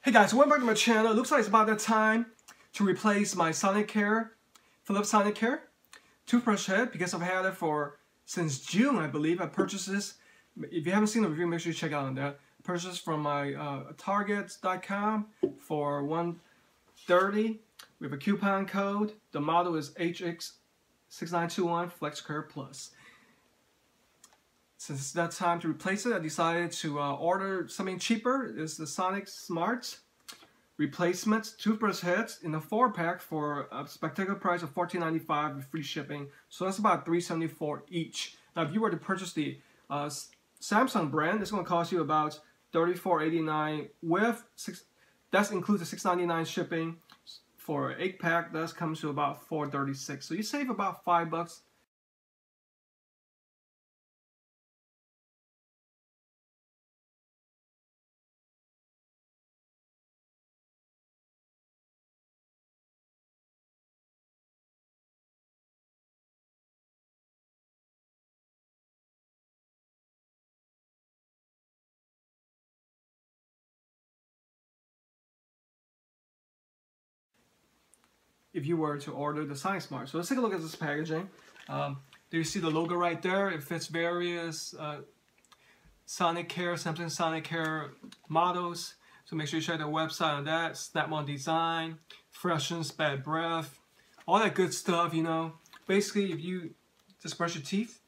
Hey guys, welcome back to my channel. It looks like it's about that time to replace my Sonicare, Philips Sonicare toothbrush head because I've had it since June, I believe. I purchased this. If you haven't seen the review, make sure you check out on that. I purchased from my Target.com for $130 with a coupon code. The model is HX6921 FlexCare Plus. Since it's that time to replace it, I decided to order something cheaper. It's the Sonimart replacement toothbrush heads in a 4-pack for a spectacular price of $14.95 with free shipping. So that's about $3.74 each. Now, if you were to purchase the Samsung brand, it's going to cost you about $34.89 with that includes the $6.99 shipping. For an 8-pack, that comes to about $4.36. So you save about $5. If you were to order the Sonimart. So let's take a look at this packaging. Do you see the logo right there? It fits various Sonicare, Samsung Sonicare models. So make sure you check their website on that. Snap-on design, freshens bad breath, all that good stuff, you know. Basically, if you just brush your teeth,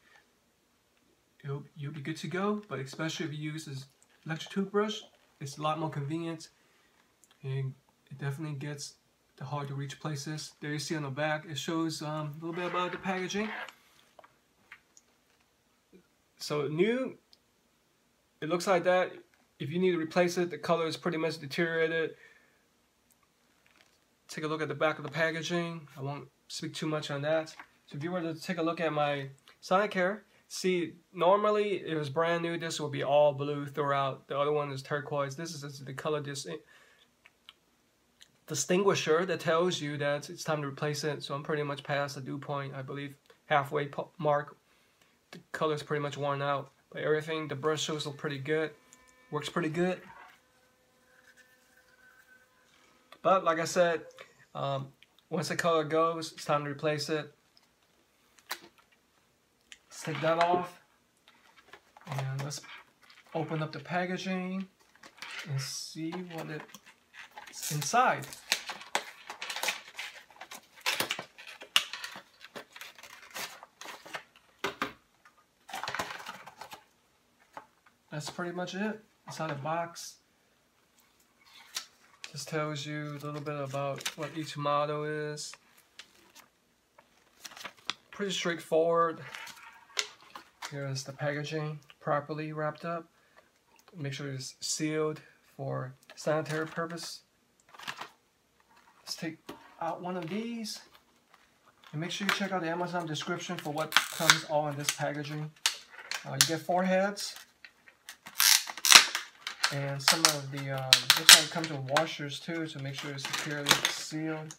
you'll be good to go. But especially if you use this electric toothbrush, it's a lot more convenient. And it definitely gets the hard to reach places. There you see on the back, it shows a little bit about the packaging. So new, it looks like that. If you need to replace it, the color is pretty much deteriorated. Take a look at the back of the packaging. I won't speak too much on that. So if you were to take a look at my Sonicare, see, normally it was brand new. This will be all blue throughout. The other one is turquoise. This is the color distinguisher that tells you that it's time to replace it. So I'm pretty much past the dew point, I believe halfway mark. The color's pretty much worn out, but everything, the bristles look pretty good, works pretty good. But like I said, once the color goes, it's time to replace it. Let's take that off and let's open up the packaging and see what it's inside. That's pretty much it. Inside the box, just tells you a little bit about what each model is. Pretty straightforward. Here's the packaging, properly wrapped up. Make sure it's sealed for sanitary purpose. Let's take out one of these and make sure you check out the Amazon description for what comes all in this packaging. You get 4 heads and some of the looks like it comes with washers too, so make sure it's securely sealed.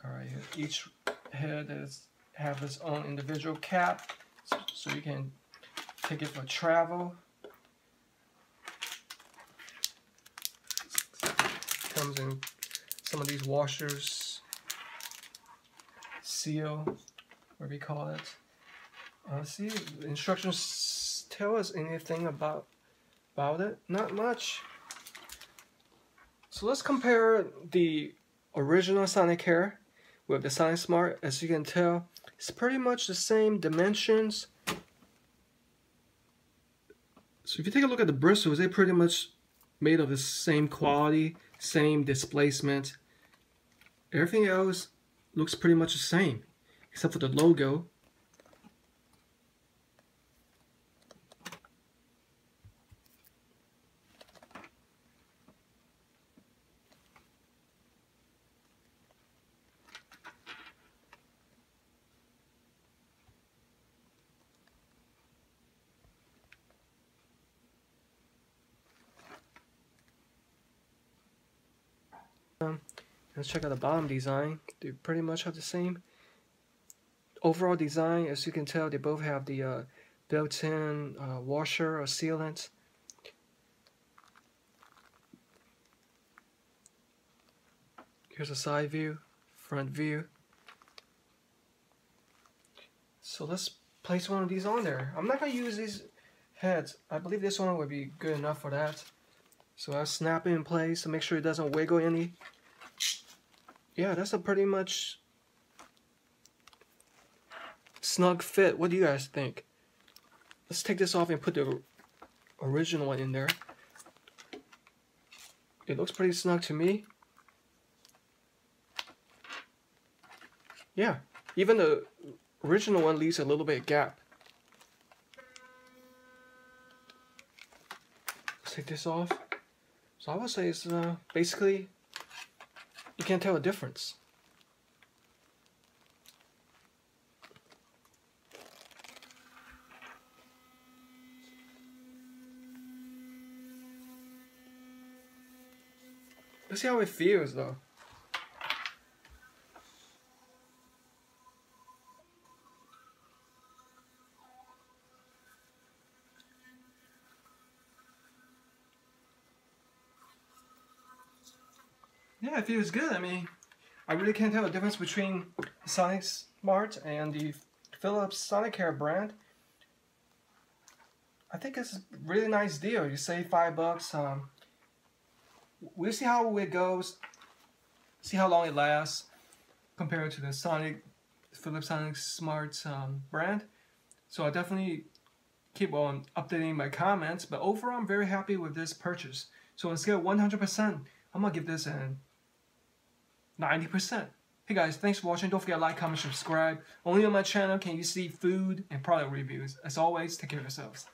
Alright, each head have its own individual cap, so you can take it for travel. Comes in some of these washers, seal, what we call it. See, the instructions tell us anything about it? Not much. So let's compare the original Sonicare with the Sonimart. As you can tell, it's pretty much the same dimensions. So if you take a look at the bristles, they're pretty much made of the same quality, same displacement. Everything else looks pretty much the same, except for the logo. Let's check out the bottom design. They pretty much have the same overall design. As you can tell, they both have the built-in washer or sealant. Here's a side view, front view. So let's place one of these on there. I'm not gonna use these heads. I believe this one would be good enough for that. So I'll snap it in place to make sure it doesn't wiggle any. Yeah, that's a pretty much snug fit. What do you guys think? Let's take this off and put the original one in there. It looks pretty snug to me. Yeah, even the original one leaves a little bit of gap. Let's take this off. So I would say it's basically, you can't tell a difference. Let's see how it feels though. Yeah, it feels good. I mean, I really can't tell the difference between the Sonimart and the Philips Sonicare brand. I think it's a really nice deal. You save $5. We'll see how it goes, see how long it lasts compared to the Philips Sonicart brand. So I'll definitely keep on updating my comments, but overall I'm very happy with this purchase. So on a scale of 100%, I'm gonna give this an 90%. Hey guys, thanks for watching. Don't forget to like, comment, subscribe. Only on my channel can you see food and product reviews. As always, take care of yourselves.